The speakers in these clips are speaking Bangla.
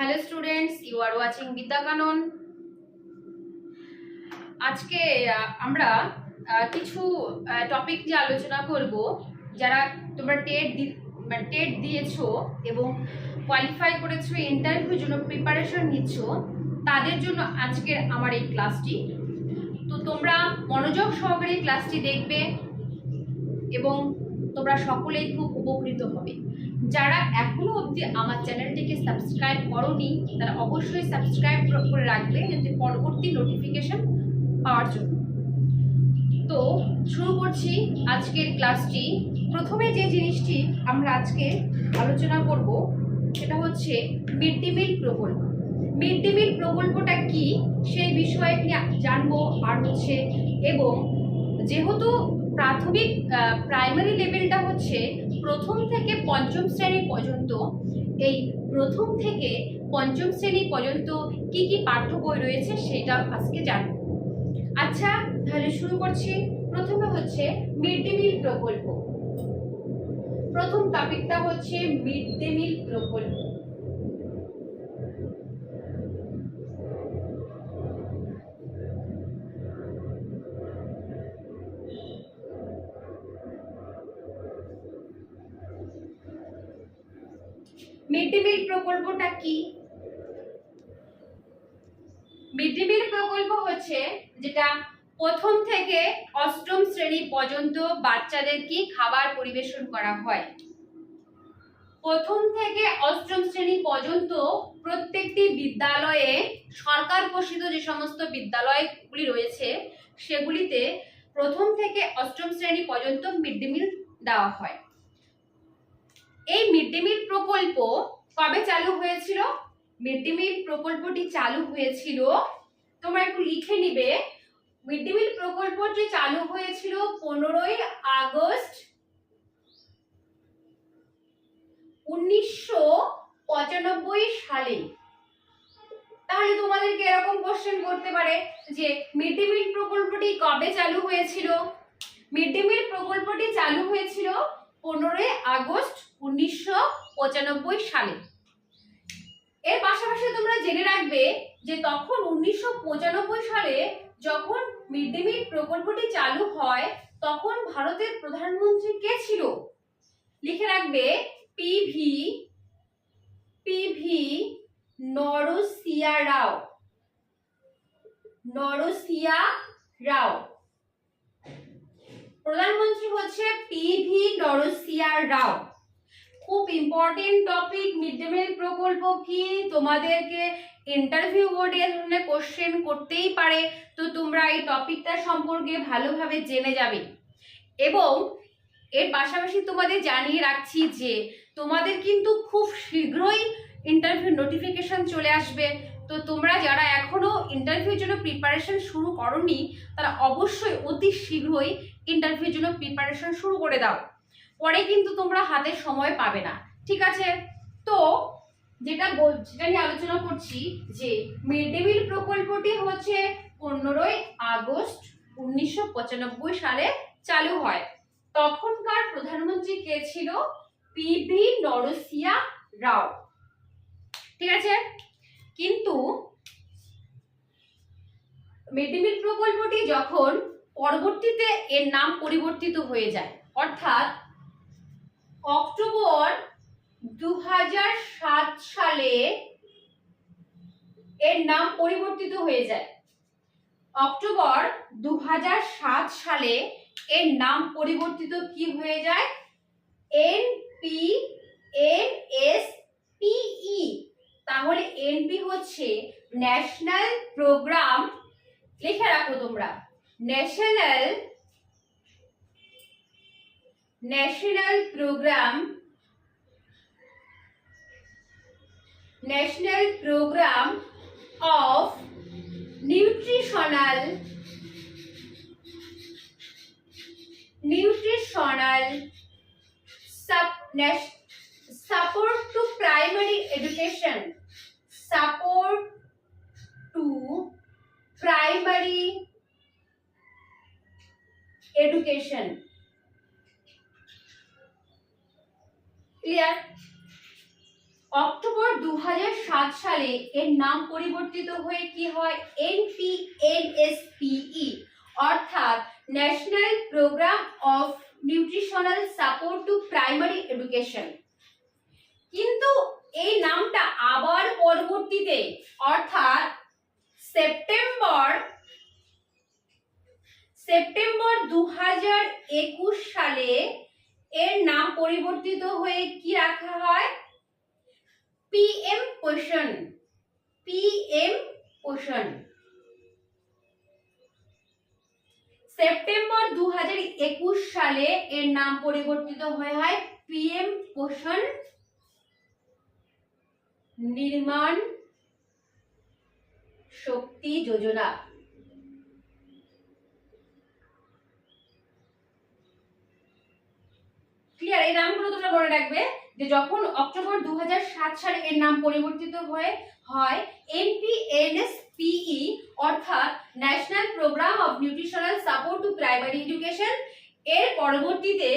Hello students, you are watching Vidya Kanan. আজকে আমরা কিছু টপিক নিয়ে আলোচনা করব। যারা তোমরা টেট দিয়েছো এবং কোয়ালিফাই করেছো, ইন্টারভিউর জন্য প্রিপারেশন নিচ্ছ, তাদের জন্য আজকের আমার এই ক্লাসটি। তো তোমরা মনোযোগ সহকারে ক্লাসটি দেখবে এবং তোমরা সকলেই খুব উপকৃত হবে। যারা এখনো অবধি আমার চ্যানেলটিকে সাবস্ক্রাইব করোনি তারা অবশ্যই সাবস্ক্রাইব করে রাখবে, যাতে পরবর্তী নোটিফিকেশন পাওয়ার জন্য। তো শুরু করছি আজকের ক্লাসটি। প্রথমে যে জিনিসটি আমরা আজকে আলোচনা করব সেটা হচ্ছে মিড ডে মিল প্রকল্প। মিড ডে মিল প্রকল্পটা কি সেই বিষয়ে জানবো। আর হচ্ছে এবং যেহেতু প্রাইমারি লেভেলটা হচ্ছে প্রথম থেকে পঞ্চম শ্রেণী পর্যন্ত, এই প্রথম থেকে পঞ্চম শ্রেণী পর্যন্ত কি কি পাঠ্য বই রয়েছে সেটা আজকে জানবো। আচ্ছা, তাহলে শুরু করছি। প্রথমে হচ্ছে মিড ডে মিল প্রকল্প। প্রথম টপিকটা হচ্ছে মিড ডে মিল প্রকল্প। মিড ডে মিল প্রকল্পটা কি? মিড ডে মিল প্রকল্প হচ্ছে যেটা প্রথম থেকে অষ্টম শ্রেণী পর্যন্ত বাচ্চাদেরকে খাবার পরিবেশন করা হয়। প্রথম থেকে অষ্টম শ্রেণী পর্যন্ত প্রত্যেকটি বিদ্যালয়ে, সরকার পোষিত যে সমস্ত বিদ্যালয়গুলি রয়েছে সেগুলিতে প্রথম থেকে অষ্টম শ্রেণী পর্যন্ত মিড ডে মিল দেওয়া হয়। এই মিড ডে মিল প্রকল্প কবে চালু হয়েছিল? মিড ডে মিল প্রকল্পটি চালু হয়েছিল, তোমরা একটু লিখে নিবে। মিড ডে মিল প্রকল্পটি চালু হয়েছিল 15ই আগস্ট 1995 সালে। তাহলে তোমাদেরকে এরকম কোশ্চেন করতে পারে যে মিড ডে মিল প্রকল্পটি কবে চালু হয়েছিল? মিড ডে মিল প্রকল্পটি চালু হয়েছিল 15ই আগস্ট 1995 সালে। এর পাশাপাশি তোমরা জেনে রাখবে যে তখন 1995 সালে যখন মিড ডে মিল প্রকল্পটি চালু হয় তখন ভারতের প্রধানমন্ত্রী কে ছিল? লিখে রাখবে পিভি নরসিয়া রাও। প্রধানমন্ত্রী হচ্ছে পিভি নরসিয়া রাও। খুব important topic. Mid day meal প্রকল্প কি তোমাদেরকে ইন্টারভিউ বোর্ডে এ ধরনের কোশ্চেন করতেই পারে, তো তোমরা এই টপিকটা সম্পর্কে ভালোভাবে জেনে যাবে। এবং এর পাশাপাশি তোমাদের জানিয়ে রাখছি যে তোমাদের কিন্তু খুব শীঘ্রই ইন্টারভিউ নোটিফিকেশন চলে আসবে। তো তোমরা যারা এখনো ইন্টারভিউর জন্য প্রিপারেশন শুরু করোনি তারা অবশ্যই অতি শীঘ্রই ইন্টারভিউর জন্য প্রিপারেশন শুরু করে দাও, পরে কিন্তু তোমরা হাতে সময় পাবে না। ঠিক আছে? তো যেটা নিয়ে আলোচনা করছি যে মিড ডে মিল প্রকল্পটি হচ্ছে 15ই আগস্ট 1995 সালে চালু হয়। তখনকার প্রধানমন্ত্রী কে ছিল? পিভি নরসিয়া রাও। ঠিক আছে? কিন্তু মিড ডে মিল প্রকল্পটি যখন পরবর্তীতে এর নাম পরিবর্তিত হয়ে যায়, অর্থাৎ অক্টোবর 2007 সালে এর নাম পরিবর্তিত হয়ে যায়। অক্টোবর 2007 সালে এর নাম পরিবর্তিত কি হয়ে যায়? NPNSPE। তাহলে এনপি হচ্ছে ন্যাশনাল প্রোগ্রাম। লিখে রাখো তোমরা, national program of nutritional support to primary education. ক্লিয়ার? অক্টোবর 2007 সালে এর নাম পরিবর্তিত হয়ে কি হয় NPNSPE অর্থাৎ national program of nutritional support to primary education. কিন্তু এই নামটা আবার পরবর্তীতে অর্থাৎ সেপ্টেম্বর 2021 সালে এর নাম পরিবর্তিত হয়ে কি রাখা হয় PM পোষণ। সেপ্টেম্বর 2021 সালে এর নাম পরিবর্তিত হয়ে হয় PM পোষণ নির্মাণ শক্তি যোজনা। ক্লিয়ার? এই নামগুলো তোমরা মনে রাখবে যে যখন অক্টোবর 2007 সালে এর নাম পরিবর্তিত হয় NPNSPE অর্থাৎ national program of nutritional support to primary education, এর পরবর্তীতে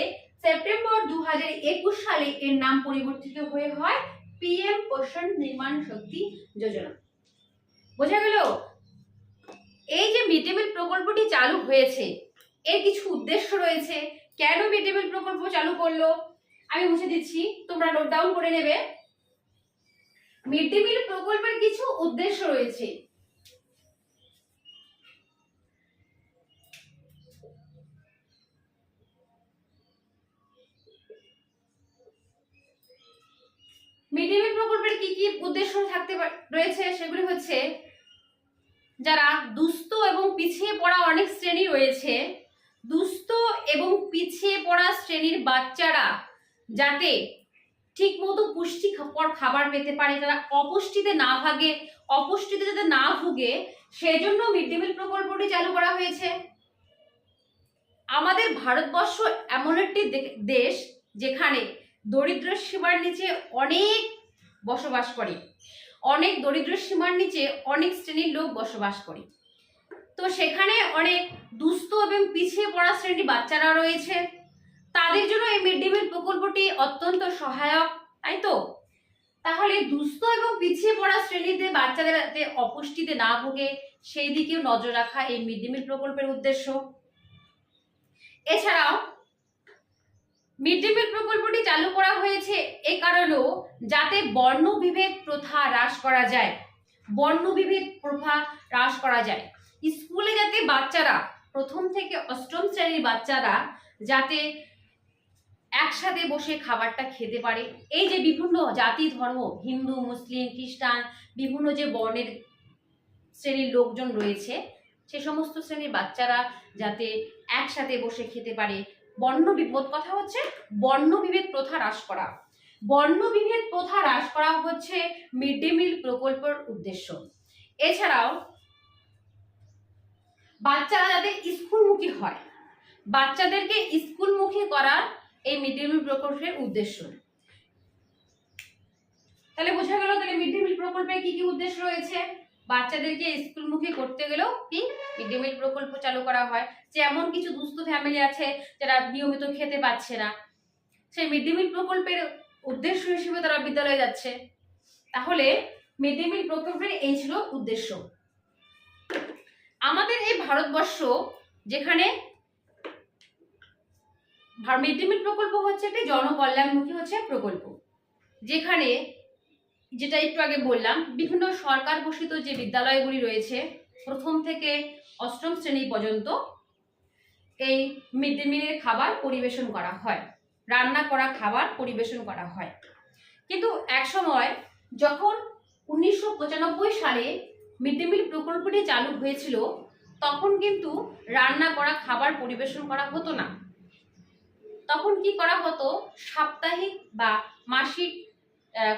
সেপ্টেম্বর 2021 সালে এর নাম পরিবর্তিত হয়ে হয় PM পোষণ নির্মাণ শক্তি যোজনা। বোঝা গেল? এই যে মিড ডে মিল প্রকল্পটি চালু হয়েছে এর কিছু উদ্দেশ্য রয়েছে। কেন মিড ডে মিল প্রকল্প চালু করলো আমি বুঝে দিচ্ছি, তোমরা নোট ডাউন করে নেবে। মিড ডে মিল প্রকল্পের কিছু উদ্দেশ্য রয়েছে। মিড ডে মিল প্রকল্পের কি কি উদ্দেশ্য থাকতে রয়েছে সেগুলি হচ্ছে, যারা দুস্থ এবং পিছিয়ে পড়া অনেক শ্রেণী রয়েছে, দুস্থ এবং পিছিয়ে পড়া শ্রেণীর বাচ্চারা যাতে ঠিকমতো পুষ্টিকর খাবার পেতে পারে, তারা অপুষ্টিতে যাতে না ভুগে সেজন্য মিড ডে মিল প্রকল্পটি চালু করা হয়েছে। আমাদের ভারতবর্ষ এমন একটি দেশ যেখানে দরিদ্র সীমার নিচে অনেক বসবাস করে, অনেক দরিদ্র সীমার নিচে অনেক শ্রেণীর লোক বসবাস করে। তো সেখানে অনেক দুস্থ এবং পিছিয়ে পড়া শ্রেণীর বাচ্চারা রয়েছে, তাদের জন্য এই মিড ডে মিল প্রকল্পটি অত্যন্ত সহায়ক, তাই তো? তাহলে দুস্থ এবং পিছিয়ে পড়া শ্রেণীতে বাচ্চাদের যাতে অপুষ্টিতে না ভোগে সেই দিকেও নজর রাখা এই মিড ডে মিল প্রকল্পের উদ্দেশ্য। এছাড়াও মিড ডে মিল প্রকল্পটি চালু করা হয়েছে এই কারণেও যাতে বর্ণবিভেদ প্রথা হ্রাস করা যায়, স্কুলে যাতে বাচ্চারা প্রথম থেকে অষ্টম শ্রেণীর বাচ্চারা যাতে একসাথে বসে খাবারটা খেতে পারে। এই যে বিভিন্ন জাতি ধর্ম, হিন্দু, মুসলিম, খ্রিস্টান, বিভিন্ন যে বর্ণের শ্রেণীর লোকজন রয়েছে সে সমস্ত শ্রেণীর বাচ্চারা যাতে একসাথে বসে খেতে পারে। বর্ণবিভেদ প্রথা হ্রাস করা। বর্ণবিভেদ প্রথা হ্রাস করা হচ্ছে মিড ডে মিল প্রকল্পের উদ্দেশ্য। এছাড়াও বাচ্চারা যাতে স্কুলমুখী হয়, বাচ্চাদেরকে স্কুলমুখী করা এই মিড ডে মিল প্রকল্পের উদ্দেশ্য। তাহলে বোঝা গেল তাহলে মিড ডে মিল প্রকল্পের কি কি উদ্দেশ্য রয়েছে। বাচ্চাদেরকে স্কুলমুখী করতে গেলেও কি মিড ডে মিল প্রকল্প চালু করা হয়। যে এমন কিছু দুস্থ ফ্যামিলি আছে যারা নিয়মিত খেতে পাচ্ছে না, সেই মিড ডে মিল প্রকল্পের উদ্দেশ্য হিসেবে তারা বিদ্যালয়ে যাচ্ছে। তাহলে মিড ডে মিল প্রকল্পের এই ছিল উদ্দেশ্য। আমাদের এই ভারতবর্ষ যেখানে মিড ডে মিল প্রকল্প হচ্ছে একটি জনকল্যাণমুখী প্রকল্প, যেখানে যেটা একটু আগে বললাম বিভিন্ন সরকার ঘোষিত যে বিদ্যালয়গুলি রয়েছে প্রথম থেকে অষ্টম শ্রেণী পর্যন্ত এই মিড ডে মিলের খাবার পরিবেশন করা হয়, রান্না করা খাবার পরিবেশন করা হয়। কিন্তু একসময় যখন 1995 সালে মিড ডে মিল প্রকল্পটি চালু হয়েছিল তখন কিন্তু রান্না করা খাবার পরিবেশন করা হতো না। তখন কি করা হতো, সাপ্তাহিক বা মাসিক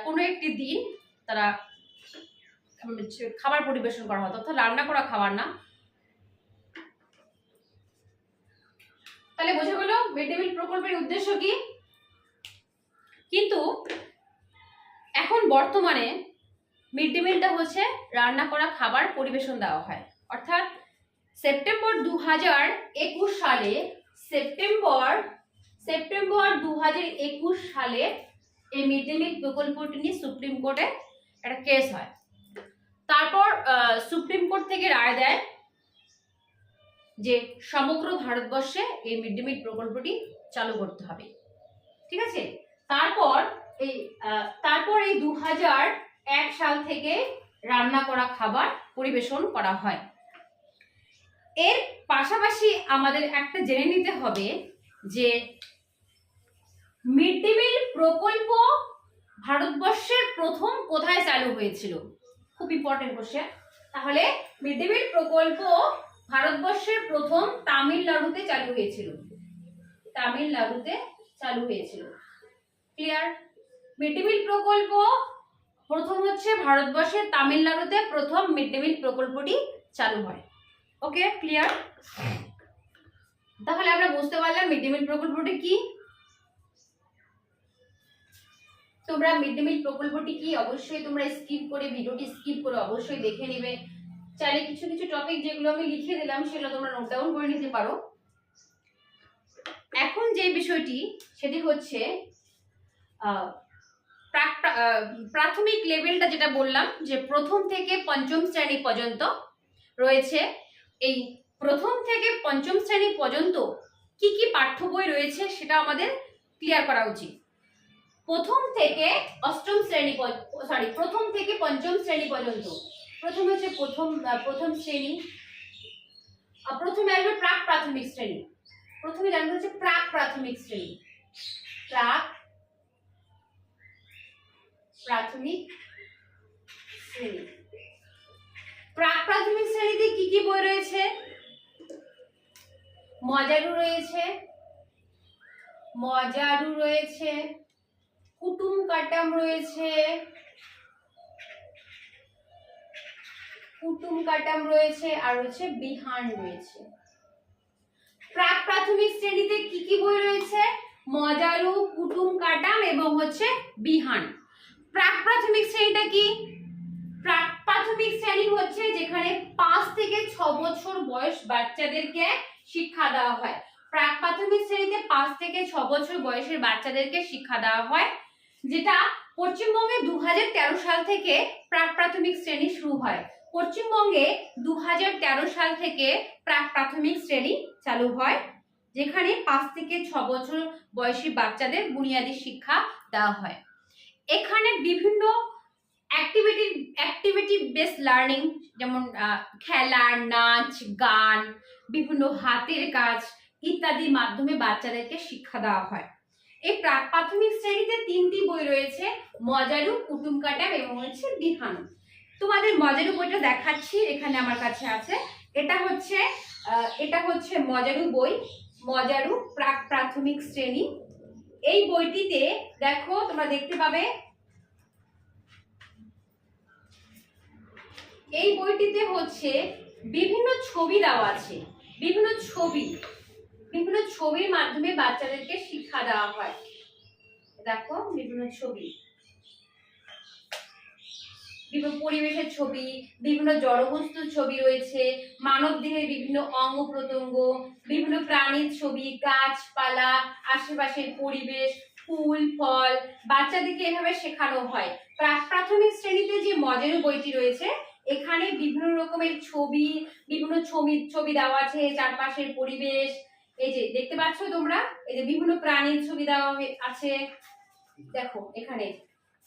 কোনো একটি দিন তারা খাবার পরিবেশন করা হতো, অর্থাৎ রান্না করা খাবার না। তাহলে বোঝা গেল মিড ডে মিল প্রকল্পের উদ্দেশ্য কি। কিন্তু এখন বর্তমানে মিড ডে মিলটা হচ্ছে রান্না করা খাবার পরিবেশন দেওয়া হয়, অর্থাৎ সেপ্টেম্বর 2021 সালে এই মিড ডে মিল প্রকল্পটি নিয়ে সুপ্রিম কোর্টে একটা কেস হয়। তারপর সুপ্রিম কোর্ট থেকে রায় দেয় যে সমগ্র ভারতবর্ষে এই মিড ডে মিল প্রকল্পটি চালু করতে হবে। ঠিক আছে, তারপর এই 2001 সাল থেকে রান্না করা খাবার পরিবেশন করা হয়। এর পাশাপাশি আমাদের একটা জেনে নিতে হবে যে মিড ডে মিল প্রকল্প ভারতবর্ষের প্রথম কোথায় চালু হয়েছিল? খুব ইম্পর্টেন্ট কোশ্চেন। তাহলে মিড ডে মিল প্রকল্প ভারতবর্ষের প্রথম তামিলনাড়ুতে চালু হয়েছিল। তামিলনাড়ুতে চালু হয়েছিল। ক্লিয়ার? মিড ডে মিল প্রকল্প প্রথম হচ্ছে ভারতবর্ষের তামিলনাড়ুতে প্রথম মিড ডে মিল প্রকল্পটি চালু হয়। ওকে, ক্লিয়ার? তাহলে আমরা বুঝতে পারলাম মিড ডে মিল প্রকল্পটি কি। তোমরা মিড ডে মিল প্রকল্পটি কি অবশ্যই তোমরা স্কিপ করে, ভিডিওটি স্কিপ করে অবশ্যই দেখে নেবে। চাইলে কিছু কিছু টপিক যেগুলো আমি লিখে দিলাম সেগুলো তোমরা নোট ডাউন করে নিতে পারো। এখন যে বিষয়টি সেটি হচ্ছে প্রাথমিক লেভেলটা, যেটা বললাম যে প্রথম থেকে পঞ্চম শ্রেণী পর্যন্ত রয়েছে। এই প্রথম থেকে পঞ্চম শ্রেণী পর্যন্ত কি কি পাঠ্য বই রয়েছে সেটা আমাদের ক্লিয়ার করা উচিত। প্রথম থেকে পঞ্চম শ্রেণী পর্যন্ত, প্রথম হচ্ছে প্রথম শ্রেণী, প্রথমে আসবে প্রাক প্রাথমিক শ্রেণী। প্রথমে জানতে হচ্ছে প্রাক প্রাথমিক শ্রেণী। প্রাক প্রাথমিক শ্রেণী, প্রাক প্রাথমিক শ্রেণীতে কি কি বই রয়েছে? মজারু রয়েছে, কুটুম কাটাম রয়েছে, আর হচ্ছে বিহান রয়েছে। প্রাক প্রাথমিক শ্রেণীতে কি কি বই রয়েছে? মজারু, কুটুম কাটাম এবং হচ্ছে বিহান। প্রাক প্রাথমিক শ্রেণীটা কি? প্রাক প্রাথমিক শ্রেণী হচ্ছে যেখানে 5 থেকে 6 বছর বয়স বাচ্চাদেরকে শিক্ষা দেওয়া হয়। প্রাক প্রাথমিক শ্রেণীতে 5 থেকে 6 বছর বয়সের বাচ্চাদেরকে শিক্ষা দেওয়া হয়, যেটা পশ্চিমবঙ্গে 2013 সাল থেকে প্রাক প্রাথমিক শ্রেণী শুরু হয়। পশ্চিমবঙ্গে 2013 সাল থেকে প্রাক প্রাথমিক শ্রেণী চালু হয়, যেখানে 5 থেকে 6 বছর বয়সী বাচ্চাদের বুনিয়াদী শিক্ষা দেওয়া হয়। এখানে বিভিন্ন অ্যাক্টিভিটি বেসড লার্নিং, যেমন খেলা, নাচ, গান, বিভিন্ন হাতের কাজ ইত্যাদির মাধ্যমে বাচ্চাদেরকে শিক্ষা দেওয়া হয়। এই প্রাক প্রাথমিক শ্রেণীতে 3টি বই রয়েছে, মজারু, কুটুম কাটাম এবং হচ্ছে বিহান। তোমাদের মজারু বইটা দেখাচ্ছি, এখানে আমার কাছে আছে। এটা হচ্ছে মজারু বই, মজারু প্রাক প্রাথমিক শ্রেণী। এই বইটিতে দেখো, তোমরা দেখতে পাবে এই বইটিতে হচ্ছে বিভিন্ন ছবি দেওয়া আছে। বিভিন্ন ছবির মাধ্যমে বাচ্চাদেরকে শিক্ষা দেওয়া হয়। দেখো, বিভিন্ন ছবি, বিভিন্ন পরিবেশের ছবি, বিভিন্ন জড়বস্তুর ছবি রয়েছে, মানব দেহের বিভিন্ন অঙ্গ প্রত্যঙ্গ, বিভিন্ন প্রাণীর ছবি, গাছপালা, আশেপাশের পরিবেশ, ফুল ফল বাচ্চাদেরকে এভাবে শেখানো হয়। প্রাথমিক শ্রেণীতে যে মজারু বইটি রয়েছে, এখানে বিভিন্ন রকমের ছবি দেওয়া আছে, চারপাশের পরিবেশ, এই যে দেখতে পাচ্ছ তোমরা, এই যে বিভিন্ন প্রাণীর ছবি দেওয়া আছে। দেখো, এখানে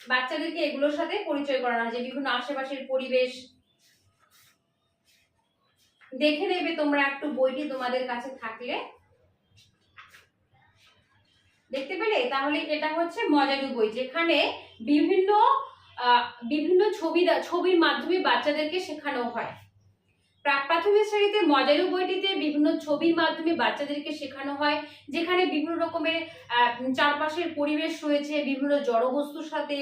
বাচ্চাদেরকে এগুলোর সাথে পরিচয় করানো হয়, যে বিভিন্ন আশেপাশের পরিবেশ দেখে নেবে তোমরা একটু, বইটি তোমাদের কাছে থাকলে দেখতে পেলে। তাহলে এটা হচ্ছে মজারু বই, যেখানে বিভিন্ন ছবির মাধ্যমে বাচ্চাদেরকে শেখানো হয়। প্রাক প্রাথমিক শ্রেণীতে মজারু বইটিতে বিভিন্ন ছবির মাধ্যমে বাচ্চাদেরকে শেখানো হয়, যেখানে বিভিন্ন রকমের চারপাশের পরিবেশ রয়েছে, বিভিন্ন জড়বস্তুর সাথে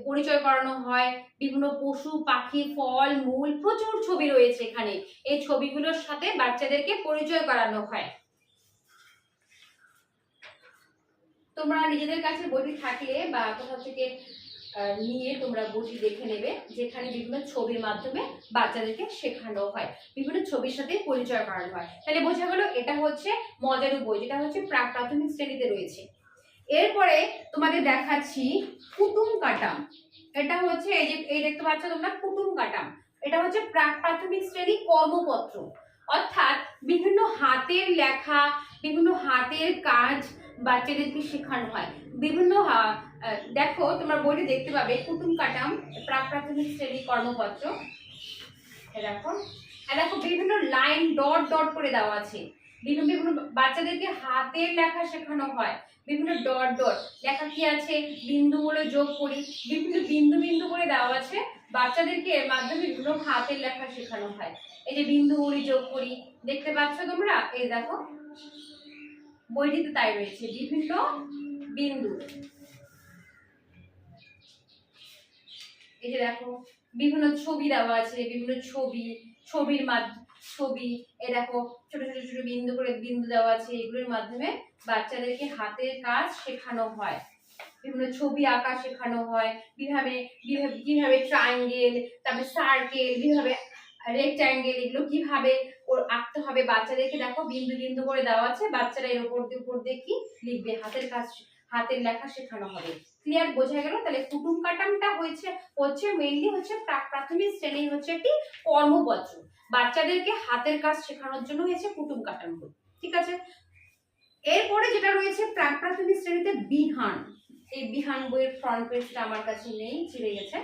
পরিচয় করানো হয়, বিভিন্ন পশু পাখি, ফল মূল, প্রচুর ছবি রয়েছে এখানে। এই ছবিগুলোর সাথে বাচ্চাদেরকে পরিচয় করানো হয়। তোমরা নিজেদের কাছে বইটি থাকলে বা কোথাও থেকে নিয়ে তোমরা বইটি দেখে নেবে, যেখানে বিভিন্ন ছবির মাধ্যমে বাচ্চাদেরকে শেখানো হয়, বিভিন্ন ছবির সাথে পরিচয় করানো হয়। তাহলে বোঝা গেল এটা হচ্ছে মজারু বই, যেটা হচ্ছে প্রাক প্রাথমিক শ্রেণীতে রয়েছে। এরপরে তোমাদের দেখাচ্ছি কুটুম কাটাম। এটা হচ্ছে এই যে এই দেখতে পাচ্ছ তোমরা কুটুম কাটাম। এটা হচ্ছে প্রাক প্রাথমিক শ্রেণী কর্মপত্র, অর্থাৎ বিভিন্ন হাতের লেখা, বিভিন্ন হাতের কাজ বাচ্চাদেরকে শেখানো হয়। বিভিন্ন দেখো তোমরা বইটি দেখতে পাবে কুটুম কাটাম প্রাক প্রাথমিক শ্রেণী কর্মপত্র। দেখো দেখো বিভিন্ন লাইন ডট ডট করে দেওয়া আছে, বিভিন্ন বিভিন্ন বাচ্চাদেরকে হাতের লেখা শেখানো হয়। বিভিন্ন ডট ডট লেখা কি আছে, বিন্দুগুলো যোগ করি, বিভিন্ন বিন্দু বিন্দু করে দেওয়া আছে, বাচ্চাদেরকে এর মাধ্যমে বিভিন্ন হাতের লেখা শেখানো হয়। এই যে বিন্দুগুলি যোগ করি, দেখতে পাচ্ছ তোমরা, এই দেখো বইটিতে তাই রয়েছে বিভিন্ন বিন্দু। এই যে দেখো বিভিন্ন ছবি দেওয়া আছে, বিভিন্ন ছবির মাধ্যমে ছবি, এ দেখো ছোট ছোট ছোট বিন্দু করে বিন্দু দেওয়া আছে, এগুলোর মাধ্যমে বাচ্চাদেরকে হাতের কাজ শেখানো হয়। বিভিন্ন ছবি আঁকা শেখানো হয়, কিভাবে ট্রায়াঙ্গেল, তারপরে সার্কেল, কিভাবে রেক্ট্যাঙ্গেল, এগুলো কিভাবে আঁকতে হবে বাচ্চাদেরকে দেখো বিন্দু বিন্দু করে দেওয়া আছে। বাচ্চারা এর উপর দিয়ে কি লিখবে, হাতের কাজ, হাতের লেখা শেখানো হবে। ক্লিয়ার, বোঝা গেল? তাহলে কুটুম কাটামটা হচ্ছে মেইনলি হচ্ছে প্রাথমিক শ্রেণীর হচ্ছে একটি কর্মপত্র, বাচ্চাদেরকে হাতের কাজ শেখানোর জন্য হয়েছে কুটুম কাটাম বই। ঠিক আছে, এরপরে যেটা রয়েছে প্রাক প্রাথমিক শ্রেণীতে বিহান। এই বিহান বইয়ের ফ্রন্ট পেজটা আমার কাছে নেই, ছিঁড়ে গেছে।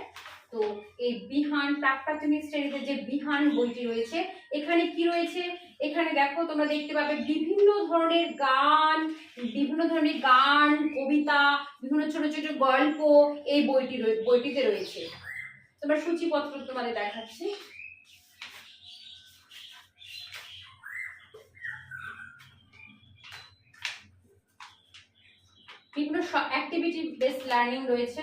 তো এই বিহান প্রাক প্রাথমিক শ্রেণীতে যে বিহান বইটি রয়েছে, এখানে কি রয়েছে, এখানে দেখো তোমরা দেখতে পাবে বিভিন্ন ধরনের গান, কবিতা, বিভিন্ন ছোট ছোট গল্প এই বইটিতে রয়েছে। তোমরা সূচিপত্র তোমাদের দেখাচ্ছি। বিভিন্ন অ্যাক্টিভিটি বেসড লার্নিং রয়েছে।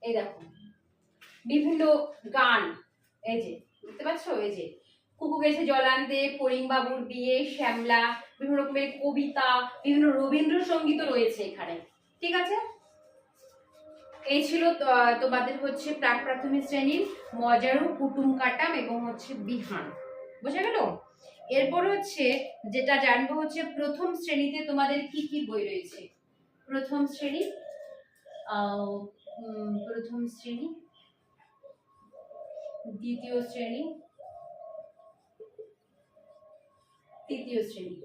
এই দেখো বিভিন্ন গান, এই যে দেখতে পাচ্ছ, এই যে কুকু গেছে জল আনতে, ফড়িং বাবুর বিয়ে, শ্যামলা, বিভিন্ন রকমের কবিতা, বিভিন্ন রবীন্দ্রসঙ্গীতও রয়েছে এখানে। ঠিক আছে, এই ছিল তোমাদের হচ্ছে প্রাক প্রাথমিক শ্রেণীর মজারু, কুটুম কাটাম এবং হচ্ছে বিহান। বোঝা গেল? এরপর হচ্ছে যেটা জানবো হচ্ছে প্রথম শ্রেণীতে তোমাদের কি কি বই রয়েছে। প্রথম শ্রেণী, দ্বিতীয় শ্রেণী, তৃতীয় শ্রেণী।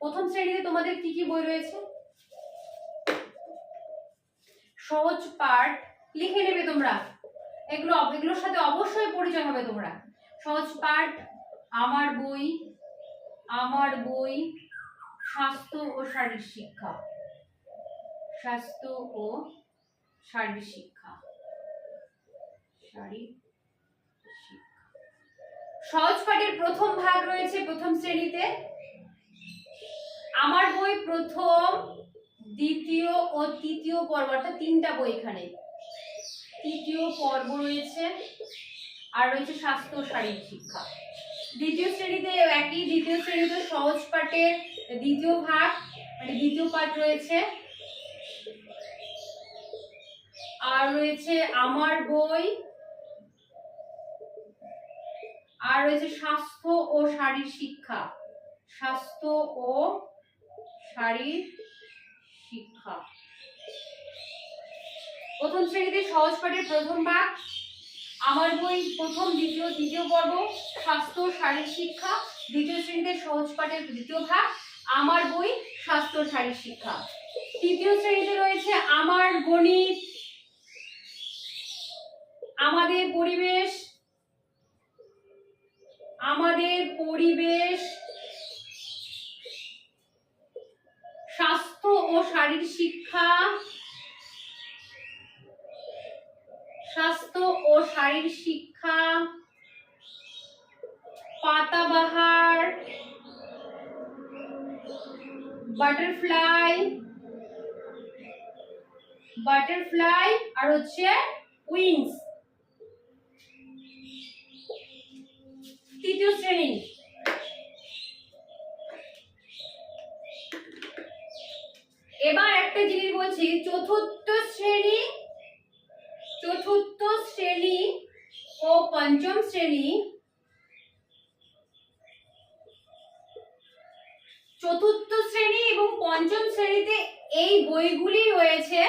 প্রথম শ্রেণীতে তোমাদের কি কি বই রয়েছে? সহজ পাঠ লিখে নেবে তোমরা, এগুলোর সাথে অবশ্যই পরিচয় হবে তোমরা। সহজ পাঠ, আমার বই, স্বাস্থ্য ও শারীর শিক্ষা, সহজ পাঠের প্রথম ভাগ রয়েছে প্রথম শ্রেণীতে। আমার বই প্রথম, দ্বিতীয় ও তৃতীয় পর্ব, অর্থাৎ তিনটা বই এখানে, তৃতীয় পর্ব রয়েছে। আর রয়েছে স্বাস্থ্য ও শারীরিক শিক্ষা। দ্বিতীয় শ্রেণীতে একই, দ্বিতীয় শ্রেণীতে সহজ পাঠের দ্বিতীয় ভাগ মানে দ্বিতীয় পাঠ রয়েছে। আর রয়েছে আমার বই, আর রয়েছে স্বাস্থ্য ও শারীর শিক্ষা, প্রথম শ্রেণীতে সহজ পাঠের প্রথম ভাগ, আমার বই প্রথম, দ্বিতীয়, তৃতীয় পর্ব, স্বাস্থ্য ও শারীর শিক্ষা। দ্বিতীয় শ্রেণীতে সহজ পাঠের দ্বিতীয় ভাগ, আমার বই, স্বাস্থ্য ও শারীর শিক্ষা। তৃতীয় শ্রেণীতে রয়েছে আমার গণিত, আমাদের পরিবেশ, স্বাস্থ্য ও শারীর শিক্ষা, পাতাবাহার, বাটারফ্লাই আর হচ্ছে উইংস। তৃতীয় শ্রেণী। এবার একটা জিনিস বলছি, চতুর্থ শ্রেণী চতুর্থ শ্রেণী ও পঞ্চম শ্রেণী, চতুর্থ শ্রেণী এবং পঞ্চম শ্রেণীতে এই বইগুলি রয়েছে,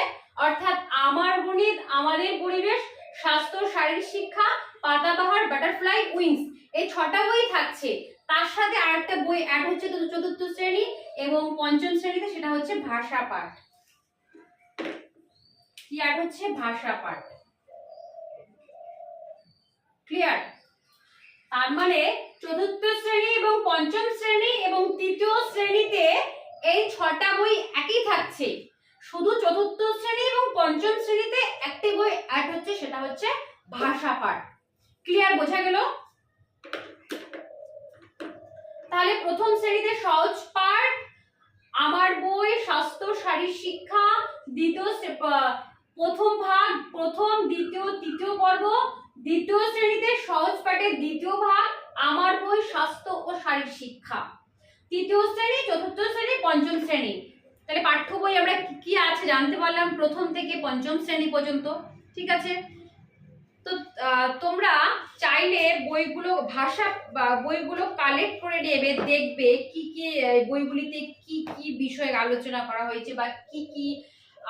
অর্থাৎ আমার গণিত, আমাদের পরিবেশ, স্বাস্থ্য শারীরিক শিক্ষা, পাতাবাহার, বাটারফ্লাই, উইংস, এই 6টা বই থাকছে। তার সাথে আরেকটা বই অ্যাড হচ্ছে চতুর্থ শ্রেণী এবং পঞ্চম শ্রেণীতে, সেটা হচ্ছে ভাষা পাঠ। কি অ্যাড হচ্ছে? ভাষা পাঠ। ক্লিয়ার? তার মানে চতুর্থ শ্রেণী এবং পঞ্চম শ্রেণী এবং তৃতীয় শ্রেণীতে এই 6টা বই একই থাকছে, শুধু চতুর্থ শ্রেণী এবং পঞ্চম শ্রেণীতে একটি বই অ্যাড হচ্ছে, সেটা হচ্ছে ভাষা পাঠ। ক্লিয়ার? বোঝা গেল? তাহলে প্রথম শ্রেণীতে সহজ পাঠ, আমার বই, স্বাস্থ্য শারীরিক শিক্ষা, প্রথম ভাগ, প্রথম, দ্বিতীয়, তৃতীয় পর্ব। দ্বিতীয় শ্রেণীতে সহজ পাঠের দ্বিতীয় ভাগ, আমার বই, স্বাস্থ্য ও শারীরিক শিক্ষা। তৃতীয় শ্রেণী, চতুর্থ শ্রেণী, পঞ্চম শ্রেণী। তাহলে পাঠ্য বই আমরা কি আছে জানতে পারলাম প্রথম থেকে পঞ্চম শ্রেণী পর্যন্ত। ঠিক আছে? তো তোমরা চাইলে বইগুলো, বইগুলো কালেক্ট করে নেবে, দেখবে কি কি বইগুলিতে কি কি বিষয় আলোচনা করা হয়েছে বা কি কি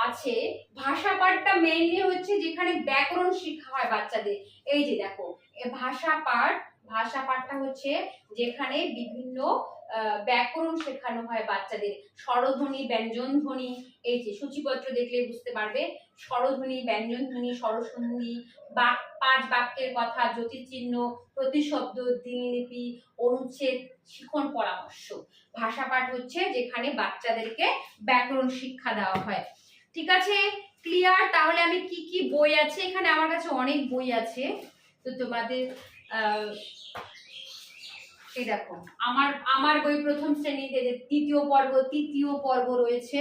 আছে। ভাষা পাঠটা মেইনলি হচ্ছে যেখানে ব্যাকরণ শেখা হয় বাচ্চাদের। এই যে দেখো, ভাষা পাঠটা হচ্ছে যেখানে বিভিন্ন ব্যাকরণ শেখানো হয় বাচ্চাদের, স্বরধ্বনি, ব্যঞ্জন ধ্বনি। এই যে সূচিপত্র দেখলে বুঝতে পারবে, স্বরধ্বনি, ব্যঞ্জন ধ্বনি, স্বরসন্ধি, পাঁচ বাক্যের কথা, জ্যোতিচিহ্ন, প্রতিশব্দ, দিনলিপি, অনুচ্ছেদ, শিখন, পরামর্শ। ভাষা পাঠ হচ্ছে যেখানে বাচ্চাদেরকে ব্যাকরণ শিক্ষা দেওয়া হয়। ঠিক আছে? ক্লিয়ার? তাহলে আমি কি কি বই আছে, এখানে আমার কাছে অনেক বই আছে। তো তোমাদের এই দেখো, আমার বই প্রথম শ্রেণীতে তৃতীয় পর্ব রয়েছে,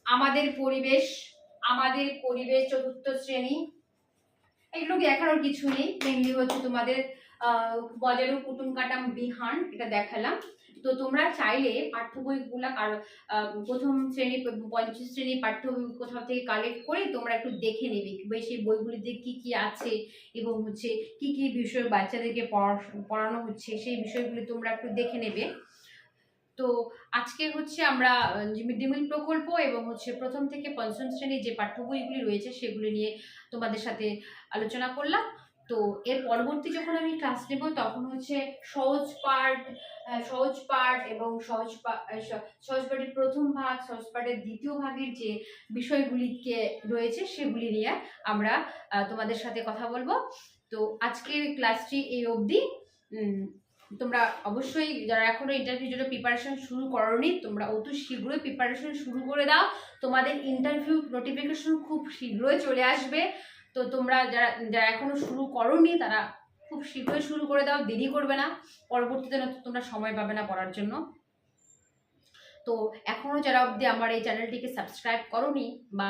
আমাদের পরিবেশ চতুর্থ শ্রেণী। এগুলো দেখানোর কিছু নেই, মেনলি হচ্ছে তোমাদের বজারু কুটুম কাটাম বিহান, এটা দেখালাম। তো তোমরা চাইলে পাঠ্য বইগুলা প্রথম শ্রেণী, পঞ্চম শ্রেণী পাঠ্য বই কোথাও থেকে কালেক্ট করে তোমরা একটু দেখে নেবে সেই বইগুলিতে কি কি আছে এবং হচ্ছে কি কি বিষয় বাচ্চাদেরকে পড়ানো হচ্ছে, সেই বিষয়গুলি তোমরা একটু দেখে নেবে। তো আজকে হচ্ছে আমরা মিড ডে মিল প্রকল্প এবং হচ্ছে প্রথম থেকে পঞ্চম শ্রেণীর যে পাঠ্য বইগুলি রয়েছে সেগুলি নিয়ে তোমাদের সাথে আলোচনা করলাম। তো এর পরবর্তী যখন আমি ক্লাস নেব তখন হচ্ছে সহজ পাঠ এবং সহজ পাঠের প্রথম ভাগ, সহজ পাঠের দ্বিতীয় ভাগের যে বিষয়গুলিকে রয়েছে সেগুলি নিয়ে আমরা তোমাদের সাথে কথা বলবো। তো আজকের ক্লাসটি এই অবধি। তোমরা অবশ্যই যারা এখনো ইন্টারভিউর জন্য প্রিপারেশন শুরু করোনি, তোমরা অতি শীঘ্রই প্রিপারেশন শুরু করে দাও। তোমাদের ইন্টারভিউ নোটিফিকেশন খুব শীঘ্রই চলে আসবে। তো তোমরা যারা এখনো শুরু করোনি তারা খুব শীঘ্রই শুরু করে দাও, দেরি করবে না, পরবর্তীতে তোমরা সময় পাবে না পড়ার জন্য। তো এখনো যারা অবধি আমার এই চ্যানেলটিকে সাবস্ক্রাইব করোনি বা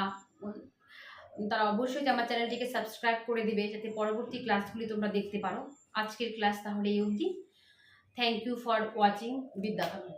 তারা অবশ্যই আমার চ্যানেলটিকে সাবস্ক্রাইব করে দিবে যাতে পরবর্তী ক্লাসগুলি তোমরা দেখতে পারো। আজকের ক্লাস তাহলে এই অবধি। Thank you for watching Vidya Kavi.